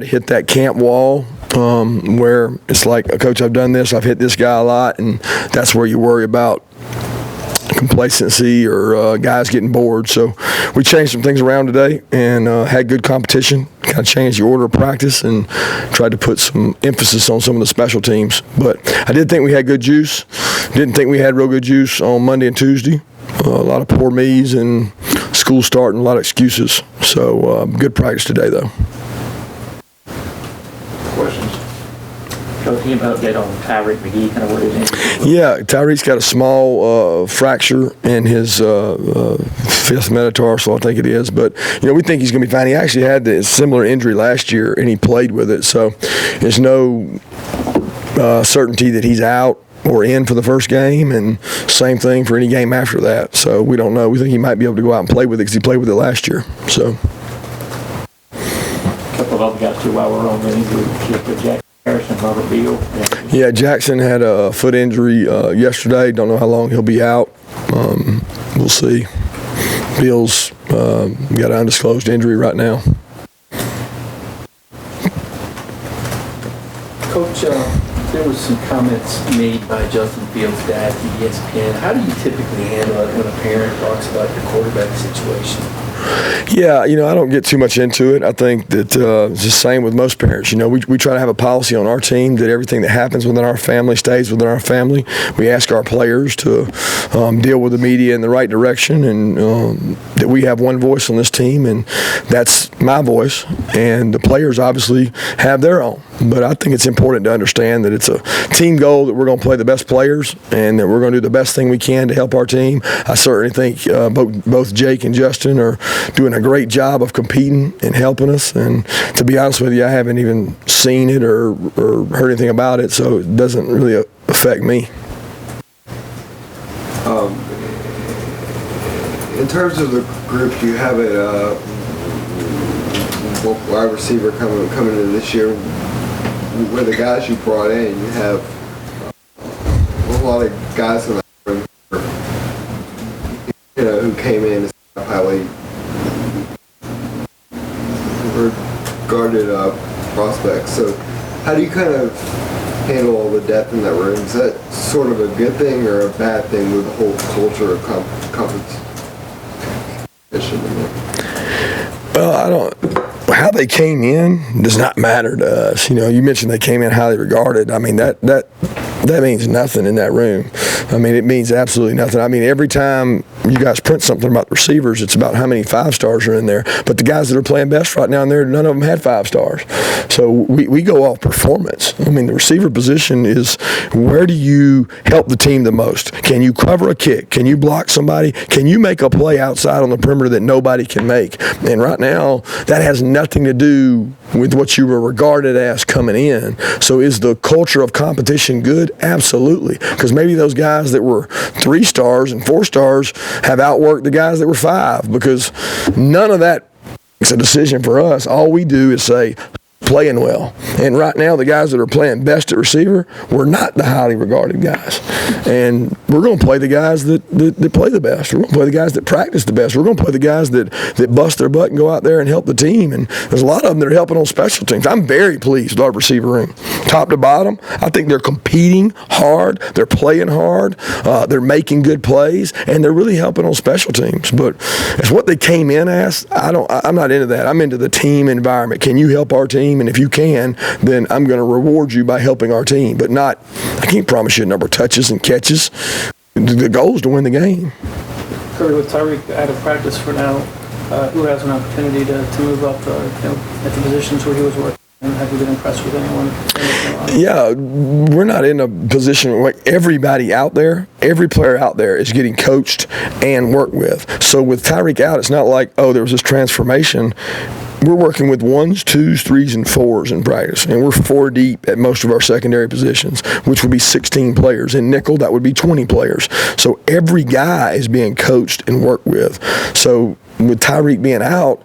to hit that camp wall where it's like, Coach, I've done this, I've hit this guy a lot, and that's where you worry about complacency or guys getting bored. So we changed some things around today and had good competition, kind of changed the order of practice and tried to put some emphasis on some of the special teams. But I did think we had good juice. Didn't think we had real good juice on Monday and Tuesday. A lot of poor me's and school start and a lot of excuses. So good practice today, though. Questions? Coach, can you update on Tyreek McGee, kind of what his injury? Yeah, Tyreek's got a small fracture in his fifth metatarsal, I think it is. But, we think he's going to be fine. He actually had a similar injury last year, and he played with it. So there's no certainty that he's out or in for the first game, and same thing for any game after that. So we don't know. We think he might be able to go out and play with it because he played with it last year. So. A couple of other guys, too, while we're on the injury, Jack Harrison, Robert Beal. Yeah, Jackson had a foot injury yesterday. Don't know how long he'll be out. We'll see. Beal's got an undisclosed injury right now. Coach, there was some comments made by Justin Fields' dad to ESPN. How do you typically handle it when a parent talks about your quarterback situation? Yeah, I don't get too much into it. I think that it's the same with most parents. We try to have a policy on our team that everything that happens within our family stays within our family. We ask our players to deal with the media in the right direction, and that we have one voice on this team, and that's my voice. And the players obviously have their own. But I think it's important to understand that it's a team goal that we're going to play the best players and that we're going to do the best thing we can to help our team. I certainly think both Jake and Justin are doing a great job of competing and helping us. And to be honest with you, I haven't even seen it or heard anything about it, so it doesn't really affect me. In terms of the group you have a wide receiver coming into this year, where the guys you brought in, you have a lot of guys in that room who came in as highly regarded prospects. So how do you kind of handle all the depth in that room? Is that sort of a good thing or a bad thing with the whole culture of competition? Well, how they came in does not matter to us. You mentioned they came in highly regarded. I mean, that means nothing in that room. I mean, it means absolutely nothing. I mean, every time you guys print something about the receivers, it's about how many 5-stars are in there. But the guys that are playing best right now in there, none of them had 5 stars. So we go off performance. I mean, the receiver position is, where do you help the team the most? Can you cover a kick? Can you block somebody? Can you make a play outside on the perimeter that nobody can make? And right now, that has nothing to do with what you were regarded as coming in. So is the culture of competition good? Absolutely. Because maybe those guys that were 3 stars and 4 stars have outworked the guys that were 5, because none of that is a decision for us. All we do is say, playing well. And right now, the guys that are playing best at receiver were not the highly regarded guys. And we're going to play the guys that play the best. We're going to play the guys that practice the best. We're going to play the guys that bust their butt and go out there and help the team. And there's a lot of them that are helping on special teams. I'm very pleased with our receiver room. Top to bottom, I think they're competing hard. They're playing hard. They're making good plays. And they're really helping on special teams. But as what they came in as, I'm not into that. I'm into the team environment. Can you help our team? And if you can, then I'm going to reward you by helping our team. But I can't promise you a number of touches and catches. The goal is to win the game. Kirby, with Tyreek out of practice for now, who has an opportunity to move up at the positions where he was working? And have you been impressed with anyone? Yeah, we're not in a position where everybody out there, every player out there is getting coached and worked with. So with Tyreek out, it's not like, there was this transformation. We're working with 1s, 2s, 3s, and 4s in practice, and we're 4 deep at most of our secondary positions, which would be 16 players. In nickel, that would be 20 players. So every guy is being coached and worked with. So with Tyreek being out,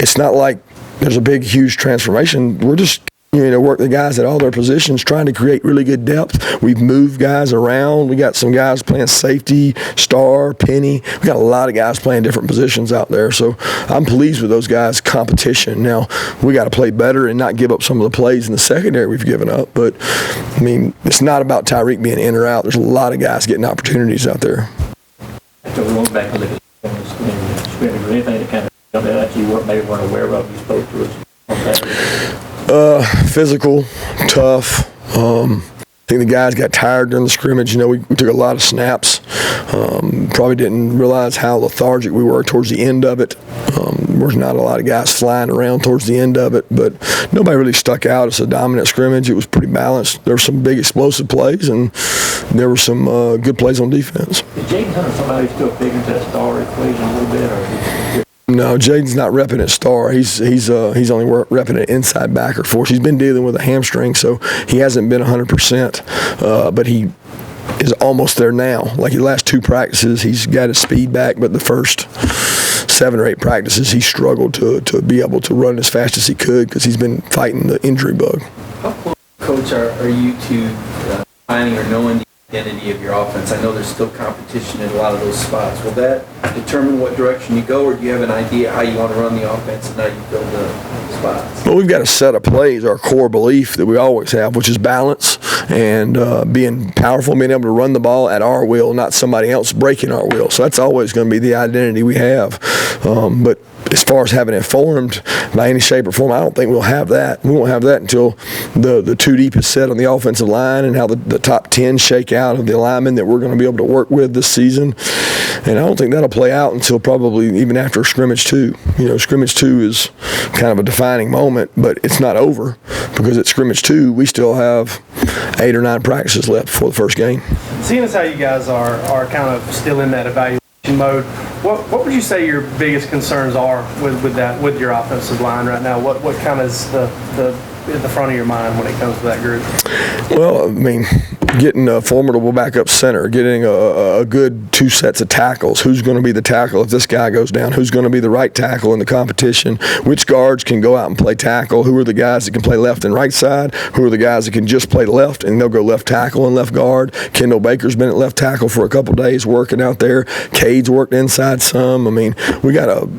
it's not like there's a big, huge transformation. We're just to work the guys at all their positions, trying to create really good depth. We've moved guys around. We got some guys playing safety, star, penny. We got a lot of guys playing different positions out there. So I'm pleased with those guys' competition. Now, we got to play better and not give up some of the plays in the secondary we've given up. But, I mean, it's not about Tyreek being in or out. There's a lot of guys getting opportunities out there. So we went back and look at the scrimmage, or anything that kind of that you weren't aware of, you spoke to us on that. Physical, tough. I think the guys got tired during the scrimmage. We took a lot of snaps. Probably didn't realize how lethargic we were towards the end of it. There's not a lot of guys flying around towards the end of it, but nobody really stuck out as a dominant scrimmage. It was pretty balanced. There were some big explosive plays, and there were some good plays on defense. Is Jaden Hunter somebody who's still figuring into that star equation a little bit, or? No, Jaden's not repping at star. He's only repping at inside backer for us. He's been dealing with a hamstring, so he hasn't been 100%, but he is almost there now. Like the last 2 practices, he's got his speed back, but the first 7 or 8 practices, he struggled to be able to run as fast as he could because he's been fighting the injury bug. How close, Coach, are you to finding or knowing the identity of your offense? I know there's still competition in a lot of those spots. Will that determine what direction you go, or do you have an idea how you want to run the offense and how you build the spots? Well, we've got a set of plays, our core belief that we always have, which is balance and being powerful, being able to run the ball at our will, not somebody else breaking our will. So that's always going to be the identity we have. But as far as having it formed by any shape or form, I don't think we'll have that. We won't have that until the 2 deep is set on the offensive line and how the top 10 shake out of the linemen that we're going to be able to work with this season. And I don't think that'll play out until probably even after scrimmage 2. Scrimmage 2 is kind of a defining moment, but it's not over because at scrimmage 2 we still have 8 or 9 practices left before the first game. Seeing as how you guys are kind of still in that evaluation mode, what would you say your biggest concerns are with your offensive line right now? What kind of is the front of your mind when it comes to that group? Well, I mean, getting a formidable backup center, getting a good 2 sets of tackles. Who's going to be the tackle if this guy goes down? Who's going to be the right tackle in the competition? Which guards can go out and play tackle? Who are the guys that can play left and right side? Who are the guys that can just play left and they'll go left tackle and left guard? Kendall Baker's been at left tackle for a couple days working out there. Cade's worked inside some. I mean, we got a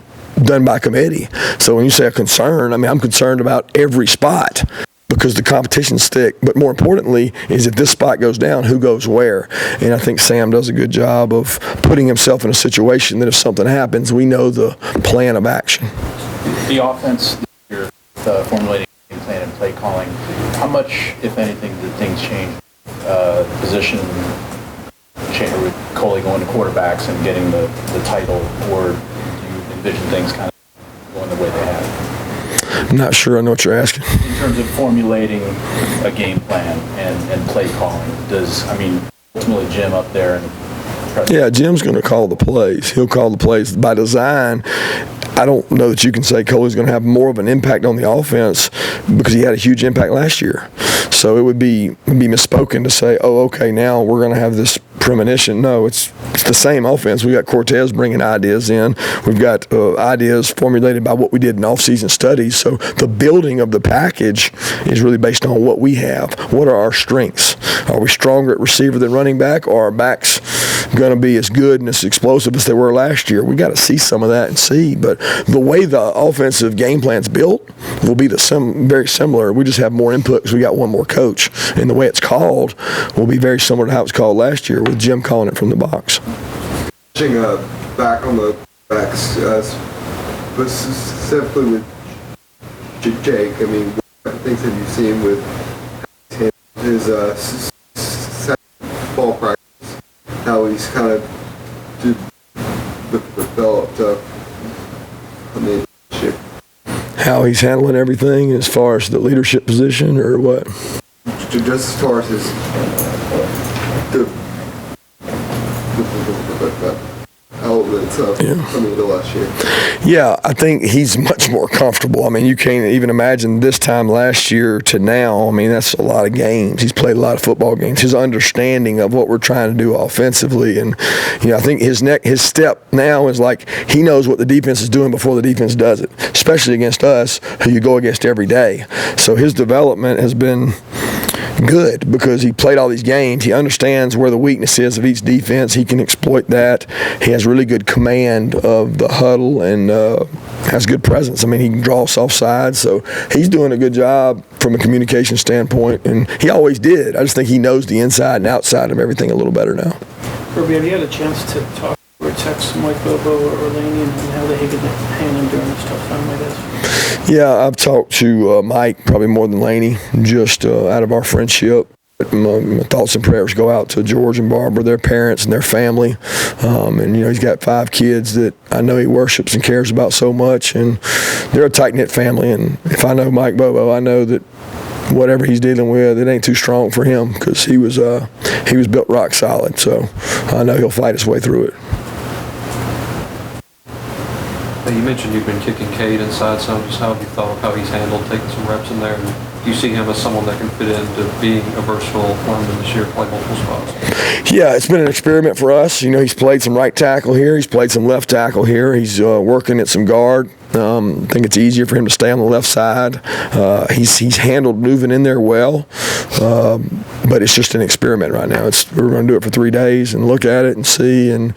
done by committee. So when you say a concern, I mean, I'm concerned about every spot because the competition's thick. But more importantly is if this spot goes down, who goes where? And I think Sam does a good job of putting himself in a situation that if something happens, we know the plan of action. The offense, you're formulating game plan and play calling, how much, if anything, did things change? Position change, or with Coley going to quarterbacks and getting the title, or do you envision things kind of going the way they have? I'm not sure I know what you're asking. In terms of formulating a game plan and play calling, ultimately Jim up there and Yeah, Jim's going to call the plays. He'll call the plays by design. I don't know that you can say Coley's going to have more of an impact on the offense because he had a huge impact last year. So it would be misspoken to say, oh, okay, now we're going to have this premonition. No, it's the same offense. We got Cortez bringing ideas in. We've got ideas formulated by what we did in off-season studies. So the building of the package is really based on what we have. What are our strengths? Are we stronger at receiver than running back, or are our backs going to be as good and as explosive as they were last year? We got to see some of that and see. But the way the offensive game plan's built will be very similar. We just have more input because we got one more coach. And the way it's called will be very similar to how it was called last year with Jim calling it from the box. Touching back on the backs, specifically with Jake, I mean, what things have you seen with his ball practice, how he's kind of developed leadership? How he's handling everything as far as the leadership position or what? Just as far as his elements of coming into last year? Yeah, I think he's much more comfortable. I mean, you can't even imagine this time last year to now. I mean, that's a lot of games. He's played a lot of football games. His understanding of what we're trying to do offensively, and I think his step now is like he knows what the defense is doing before the defense does it, especially against us, who you go against every day. So his development has been good because he played all these games. He understands where the weakness is of each defense. He can exploit that. He has really good command of the huddle and has good presence. I mean, he can draw soft sides. So he's doing a good job from a communication standpoint, and he always did. I just think he knows the inside and outside of everything a little better now. Kirby, have you had a chance to talk or text Mike Bobo or Laney and how they could handle him during this tough time like this? Yeah, I've talked to Mike probably more than Laney, just out of our friendship. My thoughts and prayers go out to George and Barbara, their parents and their family. And, he's got 5 kids that I know he worships and cares about so much. And they're a tight-knit family. And if I know Mike Bobo, I know that whatever he's dealing with, it ain't too strong for him because he was built rock solid. So I know he'll fight his way through it. You mentioned you've been kicking Cade inside some. Just how have you thought of how he's handled taking some reps in there? And do you see him as someone that can fit into being a versatile lineman this year, play multiple spots? Yeah, it's been an experiment for us. He's played some right tackle here. He's played some left tackle here. He's working at some guard. I think it's easier for him to stay on the left side. He's handled moving in there well, but it's just an experiment right now. We're going to do it for 3 days and look at it and see. And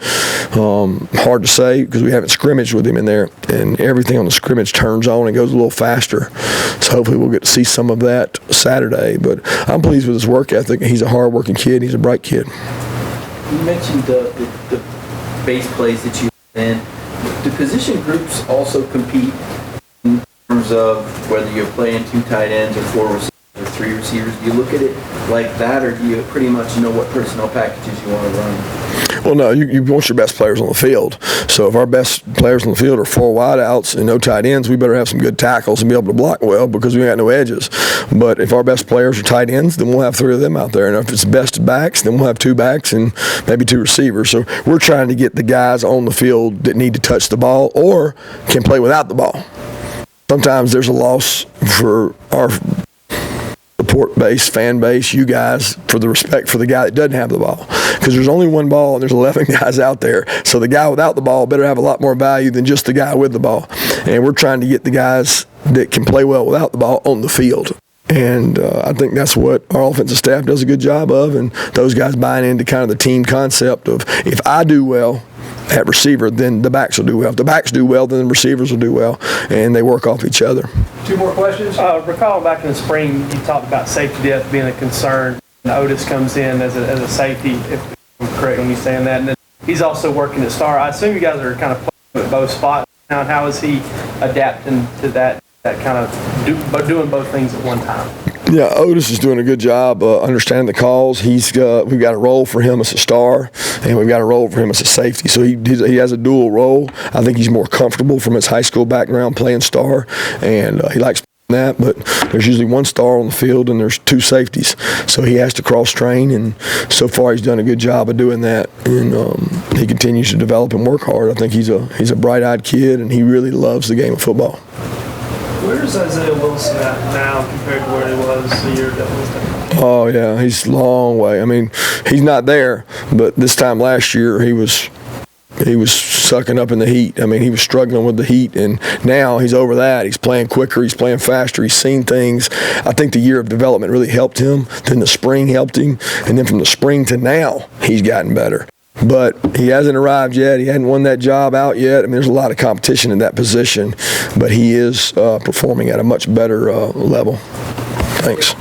hard to say because we haven't scrimmaged with him in there, and everything on the scrimmage turns on and goes a little faster. So hopefully we'll get to see some of that Saturday. But I'm pleased with his work ethic. He's a hard-working kid. He's a bright kid. You mentioned the base plays that you in. Do position groups also compete in terms of whether you're playing 2 tight ends or 4 receivers or 3 receivers? Do you look at it like that, or do you pretty much know what personnel packages you want to run? Well, no, you want your best players on the field. So if our best players on the field are 4 wideouts and no tight ends, we better have some good tackles and be able to block well because we got no edges. But if our best players are tight ends, then we'll have 3 of them out there. And if it's best backs, then we'll have 2 backs and maybe 2 receivers. So we're trying to get the guys on the field that need to touch the ball or can play without the ball. Sometimes there's a loss for our support base, fan base, you guys, for the respect for the guy that doesn't have the ball. Because there's only one ball and there's 11 guys out there. So the guy without the ball better have a lot more value than just the guy with the ball. And we're trying to get the guys that can play well without the ball on the field. And I think that's what our offensive staff does a good job of, and those guys buying into kind of the team concept of if I do well at receiver, then the backs will do well. If the backs do well, then the receivers will do well, and they work off each other. 2 more questions. Recall back in the spring, you talked about safety depth being a concern. And Otis comes in as a safety, if I'm correct when you're saying that. And then he's also working at star. I assume you guys are kind of playing at both spots now. And how is he adapting to that kind of doing both things at one time? Yeah, Otis is doing a good job understanding the calls. We've got a role for him as a star, and we've got a role for him as a safety. So he has a dual role. I think he's more comfortable from his high school background playing star, and he likes that. But there's usually 1 star on the field, and there's 2 safeties. So he has to cross-train, and so far he's done a good job of doing that. And he continues to develop and work hard. I think he's a bright-eyed kid, and he really loves the game of football. Where's Isaiah Wilson at now compared to where he was a year ago? Oh, yeah, he's a long way. I mean, he's not there, but this time last year he was sucking up in the heat. I mean, he was struggling with the heat, and now he's over that. He's playing quicker. He's playing faster. He's seen things. I think the year of development really helped him. Then the spring helped him, and then from the spring to now, he's gotten better. But he hasn't arrived yet. He hadn't won that job out yet. I mean, there's a lot of competition in that position, but he is performing at a much better level. Thanks.